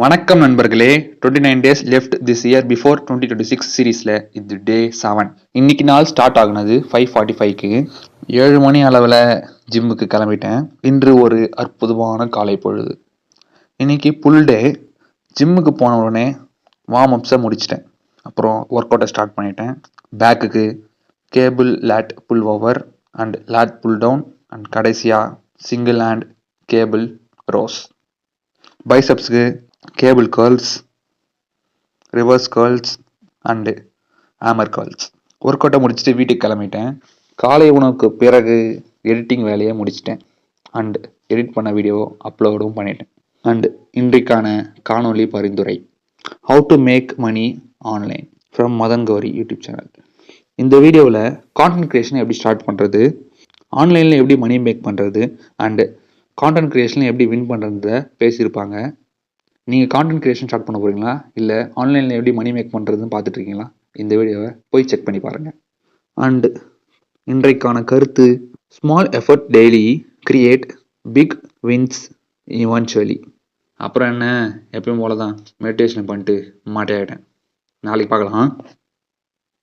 வணக்கம் நண்பர்களே. 29 days left this year before 2026 சீரீஸ்ல இது டே 7. இன்னைக்கு நாள் ஸ்டார்ட் ஆகுனது 5:45க்கு. 7 மணி அளவில் ஜிம்முக்கு கிளம்பிட்டேன். இன்று ஒரு அற்புதமான காலை பொழுது. இன்னைக்கு புல் டே. ஜிம்முக்கு போன உடனே வார்ம் அப்ஸை முடிச்சிட்டேன். அப்புறம் ஒர்க் அவுட்டை ஸ்டார்ட் பண்ணிட்டேன். பேக்குக்கு cable lat pull over and lat pull down and கடைசியாக சிங்கிள் ஹேண்ட் கேபிள் ரோஸ். பைசப்ஸுக்கு cable curls, reverse curls and hammer curls. Work அவுட்டை முடிச்சுட்டு வீட்டுக்கு கிளம்பிட்டேன். காலை உணவுக்கு பிறகு எடிட்டிங் வேலையை முடிச்சிட்டேன். அண்டு எடிட் பண்ண வீடியோ அப்லோடும் பண்ணிட்டேன். அண்டு இன்றைக்கான காணொளி பரிந்துரை, how to make money online from Madan Gowri YouTube channel. இந்த வீடியோவில் கான்டென்ட் கிரியேஷன் எப்படி ஸ்டார்ட் பண்ணுறது, ஆன்லைனில் எப்படி மணி மேக் பண்ணுறது அண்டு கான்டென்ட் கிரியேஷனில் எப்படி வின் பண்ணுறத பேசியிருப்பாங்க. நீங்கள் கான்டென்ட் கிரியேஷன் ஸ்டார்ட் பண்ண போகிறீங்களா, இல்லை ஆன்லைனில் எப்படி மணி மேக் பண்ணுறதுன்னு பார்த்துட்ருக்கீங்களா? இந்த வீடியோவை போய் செக் பண்ணி பாருங்கள். அண்டு இன்றைக்கான கருத்து, small effort daily create big wins eventually. அப்புறம் என்ன, எப்பயும் போல தான் மெடிடேஷன் பண்ணிட்டு மாட்டே ஆகிட்டேன். நாளைக்கு பார்க்கலாம்.